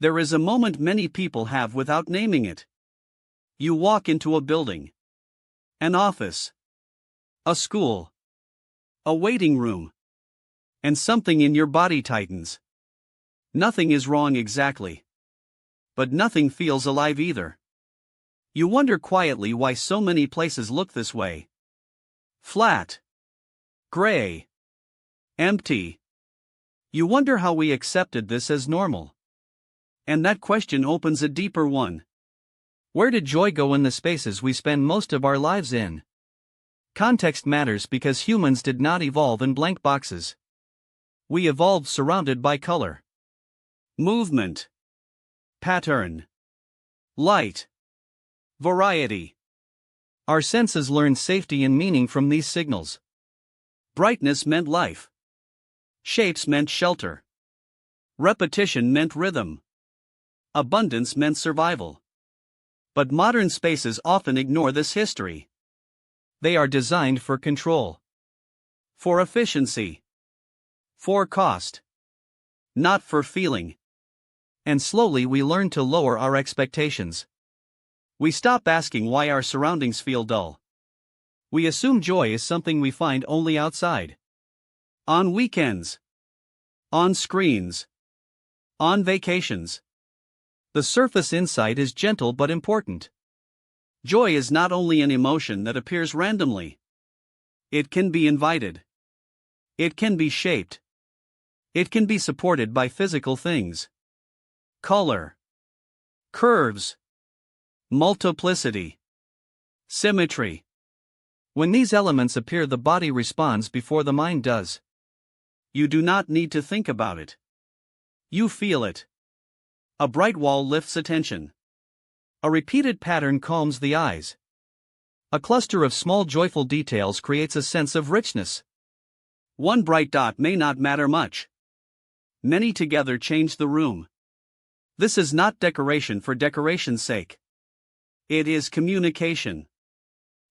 There is a moment many people have without naming it. You walk into a building, an office, a school, a waiting room, and something in your body tightens. Nothing is wrong exactly, but nothing feels alive either. You wonder quietly why so many places look this way. Flat, gray, empty. You wonder how we accepted this as normal. And that question opens a deeper one. Where did joy go in the spaces we spend most of our lives in? Context matters because humans did not evolve in blank boxes. We evolved surrounded by color, movement, pattern, light, variety. Our senses learned safety and meaning from these signals. Brightness meant life. Shapes meant shelter. Repetition meant rhythm. Abundance meant survival. But modern spaces often ignore this history. They are designed for control, for efficiency, for cost, not for feeling. And slowly we learn to lower our expectations. We stop asking why our surroundings feel dull. We assume joy is something we find only outside. On weekends. On screens. On vacations. The surface insight is gentle but important. Joy is not only an emotion that appears randomly. It can be invited. It can be shaped. It can be supported by physical things. Color. Curves. Multiplicity. Symmetry. When these elements appear, the body responds before the mind does. You do not need to think about it. You feel it. A bright wall lifts attention. A repeated pattern calms the eyes. A cluster of small joyful details creates a sense of richness. One bright dot may not matter much. Many together change the room. This is not decoration for decoration's sake. It is communication.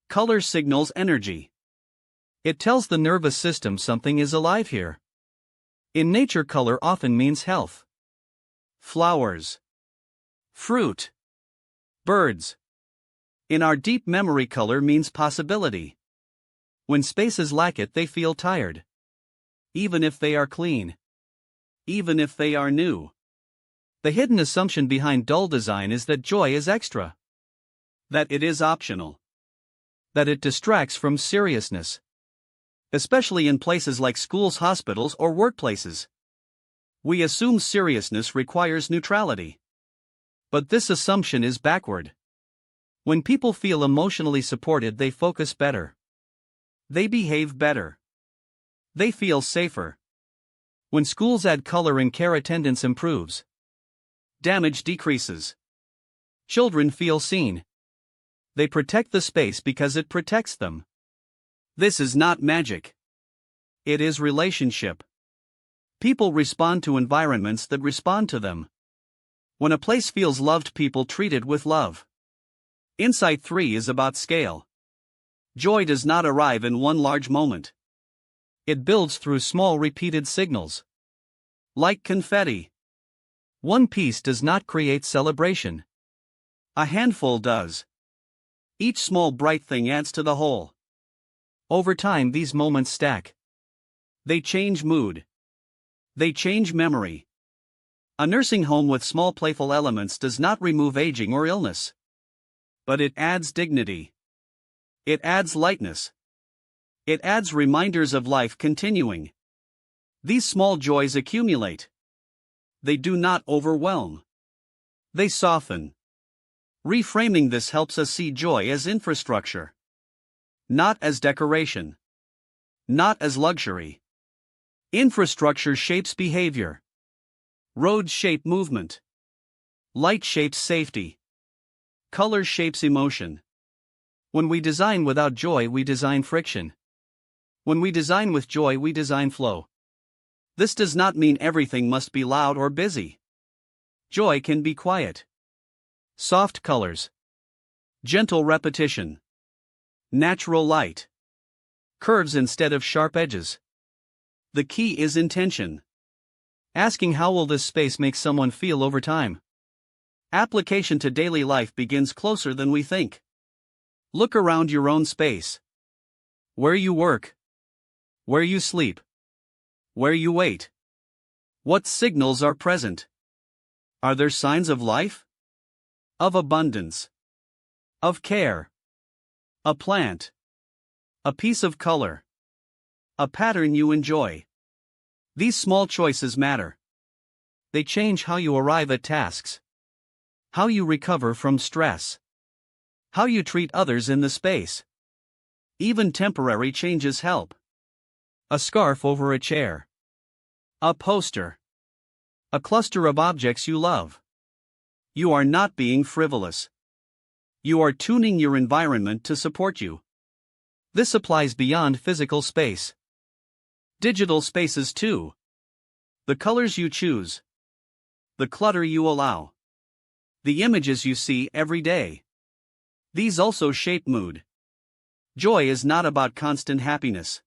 Color signals energy. It tells the nervous system something is alive here. In nature, color often means health. Flowers, fruit, birds. In our deep memory, color means possibility. When spaces lack it, they feel tired. Even if they are clean. Even if they are new. The hidden assumption behind dull design is that joy is extra. That it is optional. That it distracts from seriousness. Especially in places like schools, hospitals, or workplaces. We assume seriousness requires neutrality. But this assumption is backward. When people feel emotionally supported, they focus better. They behave better. They feel safer. When schools add color and care, attendance improves. Damage decreases. Children feel seen. They protect the space because it protects them. This is not magic. It is relationship. People respond to environments that respond to them. When a place feels loved, people treat it with love. Insight 3 is about scale. Joy does not arrive in one large moment. It builds through small repeated signals. Like confetti. One piece does not create celebration. A handful does. Each small bright thing adds to the whole. Over time, these moments stack. They change mood. They change memory. A nursing home with small playful elements does not remove aging or illness. But it adds dignity. It adds lightness. It adds reminders of life continuing. These small joys accumulate. They do not overwhelm. They soften. Reframing this helps us see joy as infrastructure. Not as decoration. Not as luxury. Infrastructure shapes behavior. Roads shape movement. Light shapes safety. Color shapes emotion. When we design without joy, we design friction. When we design with joy, we design flow. This does not mean everything must be loud or busy. Joy can be quiet. Soft colors. Gentle repetition. Natural light. Curves instead of sharp edges. The key is intention. Asking how will this space make someone feel over time? Application to daily life begins closer than we think. Look around your own space. Where you work. Where you sleep. Where you wait. What signals are present? Are there signs of life? Of abundance? Of care? A plant? A piece of color? A pattern you enjoy? These small choices matter. They change how you arrive at tasks, how you recover from stress, how you treat others in the space. Even temporary changes help. A scarf over a chair. A poster. A cluster of objects you love. You are not being frivolous. You are tuning your environment to support you. This applies beyond physical space. Digital spaces too. The colors you choose. The clutter you allow. The images you see every day. These also shape mood. Joy is not about constant happiness.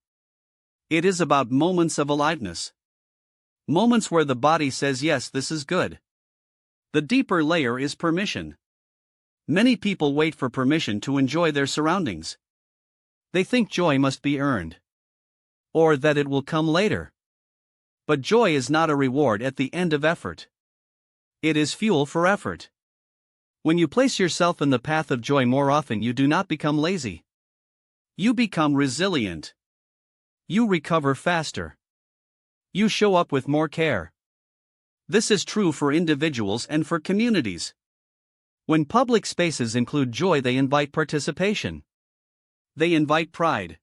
It is about moments of aliveness. Moments where the body says yes, this is good. The deeper layer is permission. Many people wait for permission to enjoy their surroundings. They think joy must be earned. Or that it will come later. But joy is not a reward at the end of effort. It is fuel for effort. When you place yourself in the path of joy more often, you do not become lazy. You become resilient. You recover faster. You show up with more care. This is true for individuals and for communities. When public spaces include joy, they invite participation. They invite pride.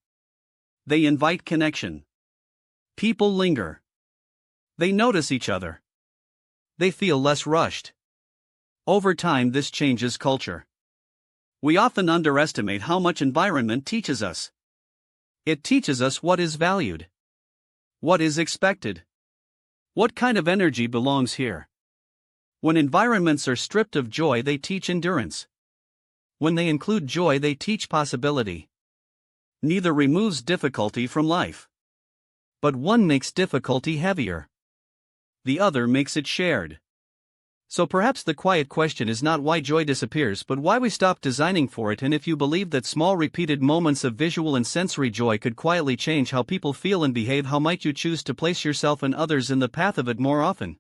They invite connection. People linger. They notice each other. They feel less rushed. Over time, this changes culture. We often underestimate how much environment teaches us. It teaches us what is valued, what is expected, what kind of energy belongs here. When environments are stripped of joy, they teach endurance. When they include joy, they teach possibility. Neither removes difficulty from life. But one makes difficulty heavier. The other makes it shared. So perhaps the quiet question is not why joy disappears, but why we stop designing for it. And if you believe that small repeated moments of visual and sensory joy could quietly change how people feel and behave, how might you choose to place yourself and others in the path of it more often?